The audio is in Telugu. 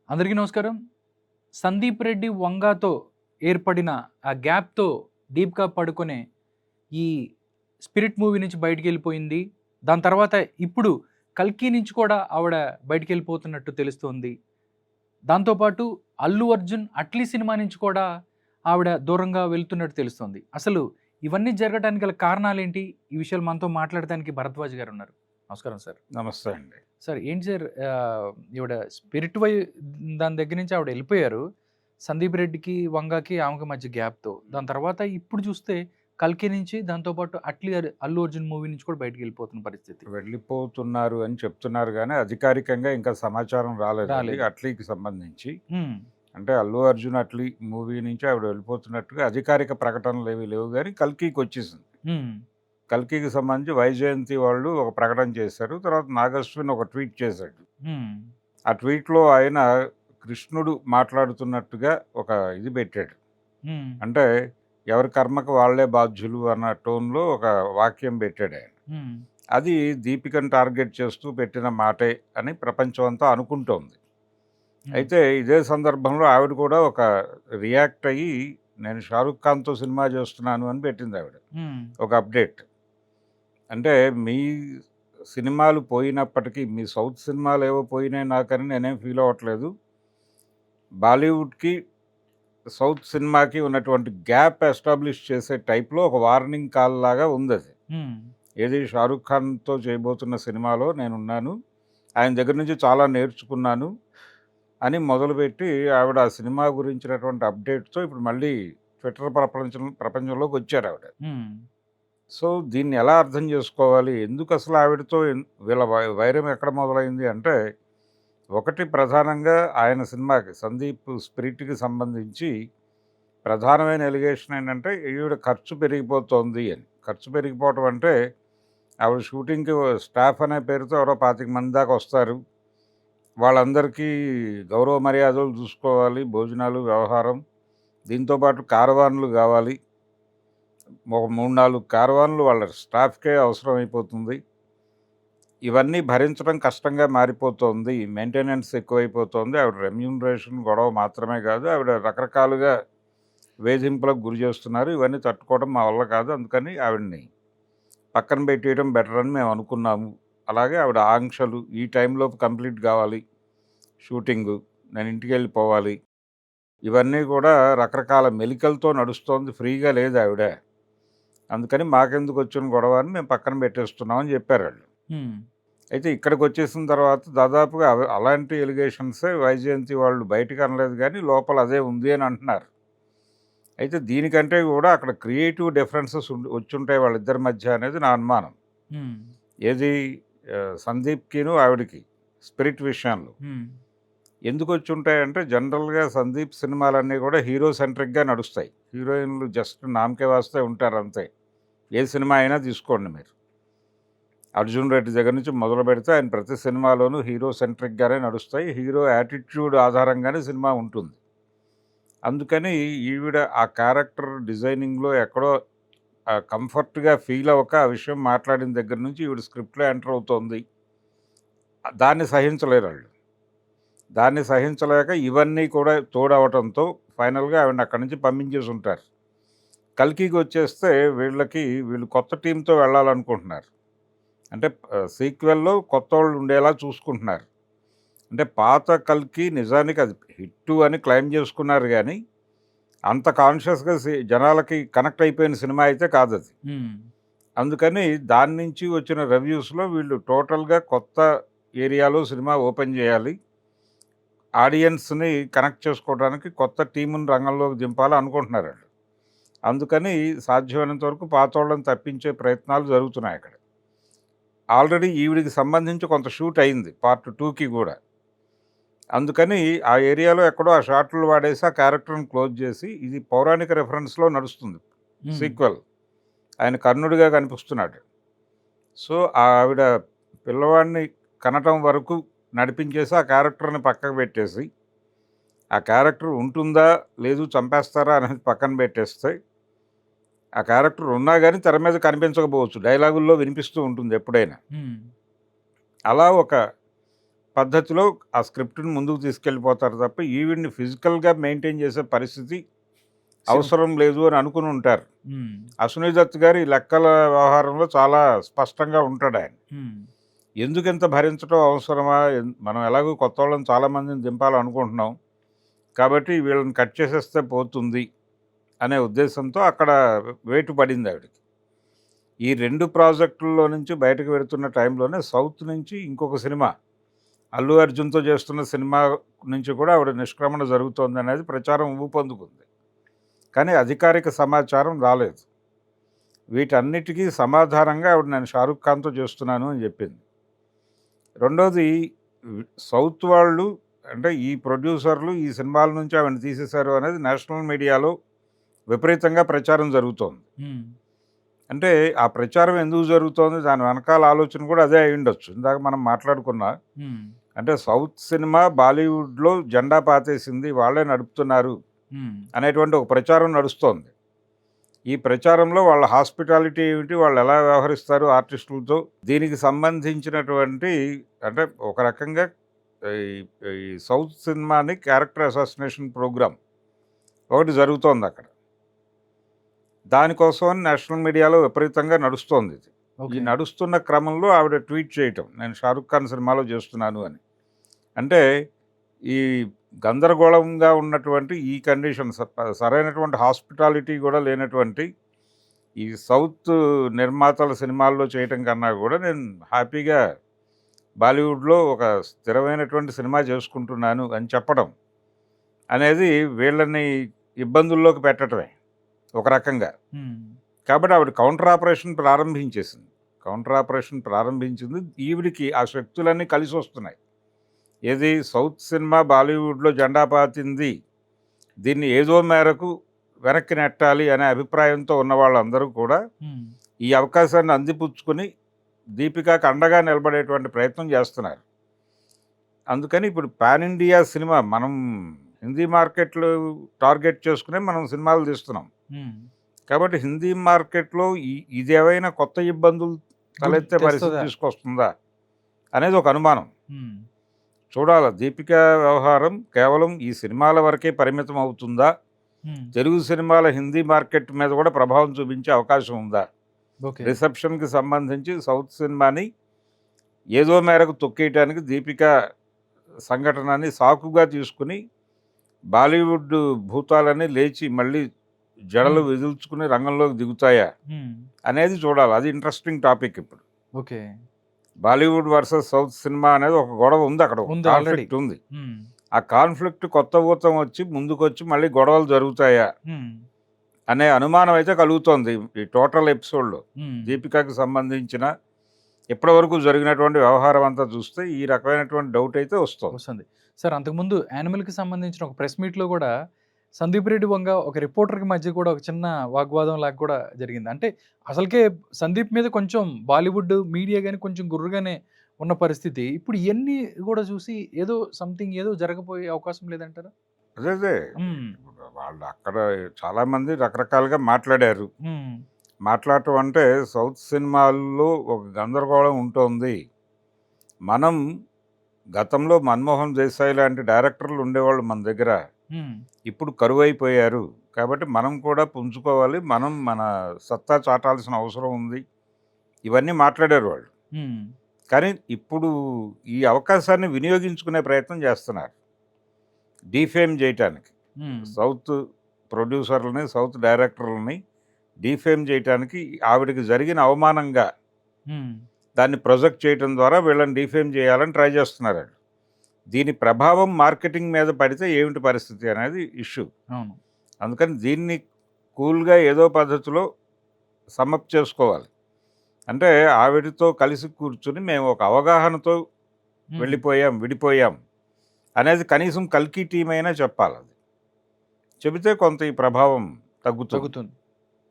అందరికీ నమస్కారం. 'సందీప్ రెడ్డి వంగతో' ఏర్పడిన ఆ గ్యాప్‌తో 'దీపిక పడుకొనె' ఈ 'స్పిరిట్' మూవీ నుంచి బయటికెళ్ళిపోయింది. దాని తర్వాత ఇప్పుడు 'కల్కి' నుంచి కూడా ఆవిడ బయటికెళ్ళిపోతున్నట్టు తెలుస్తోంది. దాంతో పాటు 'అల్లు అర్జున్' 'అట్లీ' సినిమా నుంచి కూడా ఆవిడ దూరంగా వెళ్తున్నట్టు తెలుస్తోంది. అసలు ఇవన్నీ జరగటానికి గల కారణాలేంటి? ఈ విషయాలు మనతో మాట్లాడటానికి భరద్వాజ్ గారున్నారు. నమస్కారం సార్. నమస్తే అండి. సార్ ఏంటి సార్ ఈవిడ 'స్పిరిట్' దాని దగ్గర నుంచి ఆవిడ ఎళ్ళిపోయారు. 'సందీప్ రెడ్డికి, వంగకి ఆమెకి మధ్య గ్యాప్‌తో. దాని తర్వాత ఇప్పుడు చూస్తే 'కల్కి' నుంచి దాంతో పాటు 'అల్లు అర్జున్' మూవీ నుంచి కూడా బయటికెళ్ళిపోతున్న పరిస్థితి. వెళ్ళిపోతున్నారు అని చెప్తున్నారు గానీ, అధికారికంగా ఇంకా సమాచారం రాలేదండి రాలేదు. 'అట్లీకి' సంబంధించి. హ్మ్. అంటే 'అల్లు అర్జున్' 'అట్లీ' మూవీ నుంచి ఆవిడ వెళ్ళిపోతున్నట్టుగా అధికారిక ప్రకటనలేవి లేవు గానీ, 'కల్కి'కొచ్చేసింది. హ్మ్. 'కల్కి'కి సంబంధించి వైజయంతి వాళ్ళు ఒక ప్రకటన చేశారు. తర్వాత నాగశ్విన్ ఒక ట్వీట్ చేశాడు. హ్మ్. ఆ ట్వీట్‌లో ఆయన కృష్ణుడు మాట్లాడుతున్నట్టుగా ఒక ఇది పెట్టాడు. హ్మ్. అంటే ఎవరి కర్మకు వాళ్ళే బాధ్యులు అన్న టోన్‌లో ఒక వాక్యం పెట్టాడాయన. హ్మ్. అది దీపికను టార్గెట్ చేస్తూ పెట్టిన మాటే అని ప్రపంచం అంతా అనుకుంటోంది. హ్మ్. అయితే ఇదే సందర్భంలో ఆవిడ కూడా ఒక రియాక్ట్ అయ్యి, నేను 'షారుఖ్ ఖాన్‌తో' సినిమా చేస్తున్నాను అని పెట్టింది ఆవిడ. హ్మ్. ఒక అప్డేట్. అంటే మీ సినిమాలు పోయినప్పటికీ, మీ సౌత్ సినిమాలేవో పోయినాయి నాకని నేనేం ఫీల్ అవ్వట్లేదు. బాలీవుడ్‌కి, సౌత్ సినిమాకి ఉన్నటువంటి గ్యాప్ ఎస్టాబ్లిష్ చేసే టైప్‌లో ఒక వార్నింగ్ కాల్ లాగా ఉందది. హ్మ్. ఏది 'షారుఖ్ ఖాన్‌తో' చేయబోతున్న సినిమాలో నేనున్నాను. ఆయన దగ్గర నుంచి చాలా నేర్చుకున్నాను అని మొదలుపెట్టి, ఆవిడ ఆ సినిమా గురించినటువంటి అప్డేట్‌తో ఇప్పుడు మళ్ళీ ట్విట్టర్ ప్రపంచంలోకొచ్చారావిడ. హ్మ్. సో, దీన్ని ఎలా అర్థం చేసుకోవాలి? ఎందుకసలు ఆవిడతో వీళ్ళ వైరం ఎక్కడ మొదలైంది అంటే, ఒకటి ప్రధానంగా ఆయన సినిమాకి 'సందీప్ స్పిరిట్‌కి' సంబంధించి ప్రధానమైన ఎలిగేషన్ ఏంటంటే, ఈవిడ ఖర్చు పెరిగిపోతోంది అని. ఖర్చు పెరిగిపోవటం అంటే, ఆవిడ షూటింగ్‌కి స్టాఫ్ అనే పేరుతో ఎవరో 25 మంది దాకా వస్తారు. వాళ్ళందరికీ గౌరవ మర్యాదలు చూసుకోవాలి, భోజనాలు, వ్యవహారం. దీంతో పాటు కారవాన్లు కావాలి. ఒక 3, 4 కారవాన్లు వాళ్ళ స్టాఫ్‌కే అవసరమైపోతుంది. ఇవన్నీ భరించడం కష్టంగా మారిపోతోంది. మెయింటెనెన్స్ ఎక్కువైపోతోంది. ఆవిడ రెమ్యూనరేషన్ గొడవ మాత్రమే కాదు, ఆవిడ రకరకాలుగా వేధింపులకు గురి చేస్తున్నారు. ఇవన్నీ తట్టుకోవడం మా వల్ల కాదు. అందుకని ఆవిడని పక్కన పెట్టేయడం బెటర్ అని మేము అనుకున్నాము. అలాగే ఆవిడ ఆంక్షలు ఈ టైంలోపు కంప్లీట్ కావాలి షూటింగు. నేను ఇంటికెళ్ళిపోవాలి. ఇవన్నీ కూడా రకరకాల మెలికలతో నడుస్తోంది. ఫ్రీగా లేదు ఆవిడ. అందుకని మాకెందుకొచ్చిన గొడవ అని మేము పక్కన పెట్టేస్తున్నాం అని చెప్పారాళ్ళు. హ్మ్. అయితే ఇక్కడికొచ్చేసిన తర్వాత దాదాపుగా అలాంటి ఎలిగేషన్సే వైజయంతి వాళ్ళు బయటికి అనలేదు గానీ, లోపల అదే ఉంది అని అంటున్నారు. అయితే దీనికంటే కూడా అక్కడ క్రియేటివ్ డిఫరెన్సెస్ వచ్చుంటాయి వాళ్ళిద్దరి మధ్య అనేది నా అనుమానం. హ్మ్. ఏది సందీప్‌కిను, ఆవిడకి 'స్పిరిట్' విషయంలో. హ్మ్. ఎందుకొచ్చుంటాయంటే జనరల్‌గా సందీప్ సినిమాలన్నీ కూడా హీరో సెంట్రిక్‌గా నడుస్తాయి. హీరోయిన్‌లు జస్ట్ నామకే వాస్తే ఉంటారంతే. ఏ సినిమా అయినా తీసుకోండి మీరు. 'అర్జున్ రెడ్డి' దగ్గర నుంచి మొదలుపెడితే ఆయన ప్రతి సినిమాలోనూ హీరో సెంట్రిక్‌గానే నడుస్తాయి. హీరో యాటిట్యూడ్ ఆధారంగానే సినిమా ఉంటుంది. అందుకని ఈవిడ ఆ క్యారెక్టర్ డిజైనింగ్‌లో ఎక్కడో కంఫర్ట్‌గా ఫీల్ అవ్వక ఆ విషయం మాట్లాడిన దగ్గర నుంచి ఈవిడ స్క్రిప్ట్‌లో ఎంటర్ అవుతోంది. దాన్ని సహించలేరాళ్ళు. దాన్ని సహించలేక ఇవన్నీ కూడా తోడవటంతో ఫైనల్‌గా ఆవిడని అక్కడి నుంచి పంపించేసుంటారు. 'కల్కి'కొచ్చేస్తే వీళ్ళు కొత్త టీమ్‌తో వెళ్ళాలనుకుంటున్నారు. అంటే సీక్వెల్‌లో కొత్తోళ్ళు ఉండేలా చూసుకుంటున్నారు. అంటే పాత 'కల్కి' నిజానికి అది హిట్టు అని క్లెయిమ్ చేసుకున్నారు గానీ, అంత కాన్షియస్‌గా జనాలకి కనెక్ట్ అయిపోయిన సినిమా అయితే కాదది. హ్మ్. అందుకని దాని నుంచి వచ్చిన రివ్యూస్‌లో వీళ్ళు టోటల్‌గా కొత్త ఏరియాలో సినిమా ఓపెన్ చేయాలి. ఆడియన్స్‌ని కనెక్ట్ చేసుకోవడానికి కొత్త టీముని రంగంలోకి దింపాలి అనుకుంటున్నారాళ్ళు. అందుకని సాధ్యమైనంత వరకు పాతోళ్ళని తప్పించే ప్రయత్నాలు జరుగుతున్నాయక్కడ. ఆల్రెడీ ఈవిడికి సంబంధించి కొంత షూట్ అయింది పార్ట్ 2కి గూడా. అందుకని ఆ ఏరియాలో ఎక్కడో ఆ షాట్లు వాడేసి ఆ క్యారెక్టర్‌ని క్లోజ్ చేసి, ఇది పౌరాణిక రిఫరెన్స్‌లో నడుస్తుంది హ్మ్. సీక్వెల్. ఆయన కర్ణుడిగా కనిపిస్తున్నాడు. సో, ఆవిడ పిల్లవాడిని కనటం వరకు నడిపించేసి ఆ క్యారెక్టర్‌ని పక్కకు పెట్టేసి, ఆ క్యారెక్టర్ ఉంటుందా? లేదు చంపేస్తారా? అనేది పక్కన పెట్టేస్తే, ఆ క్యారెక్టర్ ఉన్నా గానీ తెర మీద కనిపించకపోవచ్చు. డైలాగుల్లో వినిపిస్తూ ఉంటుంది ఎప్పుడైనా. హ్మ్. అలా ఒక పద్ధతిలో ఆ స్క్రిప్ట్‌ని ముందుకు తీసుకెళ్ళిపోతారు తప్ప, ఈవిడ్ని ఫిజికల్‌గా మెయింటైన్ చేసే పరిస్థితి అవసరం లేదు అని అనుకుని ఉంటారు. హ్మ్. అశ్విని దత్ గారు ఈ లెక్కల వ్యవహారంలో చాలా స్పష్టంగా ఉంటాడాయన. హ్మ్. ఎందుకింత భరించడం అవసరమా? మనం ఎలాగో కొత్తోళ్ళని చాలామందిని దింపాలనుకుంటున్నాం. కాబట్టి వీళ్ళని కట్ చేసేస్తే పోతుంది అనే ఉద్దేశంతో అక్కడ వేటు పడింది ఆవిడకి. ఈ 2 ప్రాజెక్టుల్లో నుంచి బయటకు వెళ్తున్న టైంలోనే సౌత్ నుంచి ఇంకొక సినిమా, అల్లు అర్జున్‌తో చేస్తున్న సినిమా నుంచి కూడా ఆవిడ నిష్క్రమణ జరుగుతోందనేది ప్రచారం ఊపందుకుంది. కానీ అధికారిక సమాచారం రాలేదు. వీటన్నిటికీ సమాధానంగా ఆవిడ నేను 'షారుఖ్ ఖాన్‌తో చేస్తున్నాను' అని చెప్పింది. రెండోది సౌత్ వాళ్ళు అంటే ఈ ప్రొడ్యూసర్లు ఈ సినిమాల నుంచి ఆవిడని తీసేశారు అనేది నేషనల్ మీడియాలో విపరీతంగా ప్రచారం జరుగుతోంది. హ్మ్. అంటే ఆ ప్రచారం ఎందుకు జరుగుతోంది? దాని వెనకాల ఆలోచన కూడా అదే అయ్యుండొచ్చు. ఇందాక మనం మాట్లాడుకున్నా. హ్మ్. అంటే సౌత్ సినిమా బాలీవుడ్‌లో జెండా పాతేసింది. వాళ్ళే నడుపుతున్నారు హ్మ్. అనేటువంటి ఒక ప్రచారం నడుస్తోంది. ఈ ప్రచారంలో వాళ్ళ హాస్పిటాలిటీ ఏమిటి? వాళ్ళు ఎలా వ్యవహరిస్తారు ఆర్టిస్టులతో? దీనికి సంబంధించినటువంటి అంటే ఒక రకంగా ఈ ఈ సౌత్ సినిమాని క్యారెక్టర్ అసాసినేషన్ ప్రోగ్రామ్ ఒకటి జరుగుతోందక్కడ. దానికోసమని నేషనల్ మీడియాలో విపరీతంగా నడుస్తోంది ఇది. ఈ ఓకే. నడుస్తున్న క్రమంలో ఆవిడ ట్వీట్ చేయటం, నేను 'షారుఖ్ ఖాన్' సినిమాలో చేస్తున్నాను అని. అంటే ఈ గందరగోళంగా ఉన్నటువంటి ఈ కండిషన్స్ సరైనటువంటి హాస్పిటాలిటీ కూడా లేనటువంటి ఈ సౌత్ నిర్మాతల సినిమాల్లో చేయటం కన్నా కూడా నేను హ్యాపీగా బాలీవుడ్‌లో ఒక స్థిరమైనటువంటి సినిమా చేసుకుంటున్నాను అని చెప్పడం అనేది వీళ్ళని ఇబ్బందుల్లోకి పెట్టటమే ఒక రకంగా. హ్మ్. కాబట్టి ఆవిడ కౌంటర్ ఆపరేషన్ ప్రారంభించేసింది. కౌంటర్ ఆపరేషన్ ప్రారంభించింది. ఈవిడికి ఆ శక్తులన్నీ కలిసొస్తున్నాయి. ఏది సౌత్ సినిమా బాలీవుడ్‌లో జెండా పాతింది. దీన్ని ఏదో మేరకు వెనక్కి నెట్టాలి అనే అభిప్రాయంతో ఉన్న వాళ్ళందరూ కూడా హ్మ్. ఈ అవకాశాన్ని అందిపుచ్చుకొని దీపికాకి అండగా నిలబడేటువంటి ప్రయత్నం చేస్తున్నారు. అందుకని ఇప్పుడు పాన్ ఇండియా సినిమా మనం హిందీ మార్కెట్లు టార్గెట్ చేసుకునే మనం సినిమాలు తీస్తున్నాం. హ్మ్. కాబట్టి హిందీ మార్కెట్‌లో ఇదేవైనా కొత్త ఇబ్బందులు తలెత్తే పరిస్థితి తెస్తదా? తీసుకొస్తుందా? అనేది ఒక అనుమానం. హ్మ్. చూడాల. 'దీపిక' వ్యవహారం కేవలం ఈ సినిమాల వరకే పరిమితం అవుతుందా? హ్మ్. తెలుగు సినిమాల హిందీ మార్కెట్ మీద కూడా ప్రభావం చూపించే అవకాశం ఉందా? ఓకే. రిసెప్షన్‌కి సంబంధించి సౌత్ సినిమాని ఏదో మేరకు తొక్కేయటానికి 'దీపిక' సంఘటనని సాకుగా తీసుకుని బాలీవుడ్ భూతాలన్నీ లేచి మళ్ళీ జడలు హ్మ్. విదుల్చుకుని రంగంలోకి దిగుతాయా? హ్మ్. అనేది చూడాలి. అది ఇంట్రెస్టింగ్ టాపిక్ ఇప్పుడు. Okay. Bollywood versus south cinema అనేది ఒక గొడవ ఉంది అక్కడ. ఒక ఉంది ఆల్రెడీ. కాన్ఫ్లిక్ట్ ఉంది. హ్మ్. ఆ కాన్ఫ్లిక్ట్ కొత్త ఊతం వచ్చి ముందుకొచ్చి మళ్ళీ గొడవలు జరుగుతాయా? హ్మ్. అనే అనుమానం అయితే కలుగుతోంది ఈ టోటల్ ఎపిసోడ్‌లో. హ్మ్. దీపికకి సంబంధించిన ఇప్పటివరకు జరిగినటువంటి వ్యవహారం అంతా చూస్తే ఈ రకమైనటువంటి డౌట్ అయితే వస్తోంది. వస్తుంది. సార్ అంతకుముందు యానిమల్‌కి సంబంధించిన ఒక ప్రెస్ మీట్‌లో గూడా సందీప్ రెడ్డి వంగ ఒక రిపోర్టర్‌కి మధ్య కూడా ఒక చిన్న వాగ్వాదం లాగా కూడా జరిగింది. అంటే అసలుకే సందీప్ మీద కొంచెం బాలీవుడ్ మీడియా గాని కొంచెం గుర్రుగానే ఉన్న పరిస్థితి. ఇప్పుడు ఇయన్నీ గూడా చూసి ఏదో సంథింగ్ ఏదో జరగబోయే అవకాశం లేదంటారా? అదే. హ్మ్. వాళ్ళు అక్కడ చాలామంది రకరకాలుగా మాట్లాడారు. హ్మ్. మాట్లాడటం అంటే సౌత్ సినిమాల్లో ఒక గందరగోళం ఉంటోంది. మనం గతంలో 'మన్మోహన్ దేశాయ్' లాంటి డైరెక్టర్లు ఉండేవాళ్ళు మన దగ్గర. హ్మ్. ఇప్పుడు కరువైపోయారు. కాబట్టి మనం కూడా పుంజుకోవాలి. మనం మన సత్తా చాటాల్సిన అవసరం ఉంది. ఇవన్నీ మాట్లాడారు వాళ్ళు. హ్మ్. కానీ ఇప్పుడు ఈ అవకాశాన్ని వినియోగించుకునే ప్రయత్నం చేస్తున్నారు. డీఫేమ్ చేయటానికి. హ్మ్. సౌత్ ప్రొడ్యూసర్లని, సౌత్ డైరెక్టర్లని డీఫేమ్ చేయటానికి ఆవిడకి జరిగిన అవమానంగా హ్మ్. దాన్ని ప్రొజెక్ట్ చేయటం ద్వారా వీళ్ళని డీఫేమ్ చేయాలని ట్రై చేస్తున్నారండి. దీని ప్రభావం మార్కెటింగ్ మీద పడితే ఏమిటి పరిస్థితి అనేది ఇష్యూ. అవును. అందుకని దీన్ని కూల్‌గా ఏదో పద్ధతిలో సమ్ అప్ చేసుకోవాలి. అంటే ఆవిడతో కలిసి కూర్చొని మేము ఒక అవగాహనతో హ్మ్. వెళ్ళిపోయాం, విడిపోయాం అనేది కనీసం కల్కి టీమ్ అయినా చెప్పాలది. చెబితే కొంత ఈ ప్రభావం తగ్గుతుంది. తగ్గుతుంది.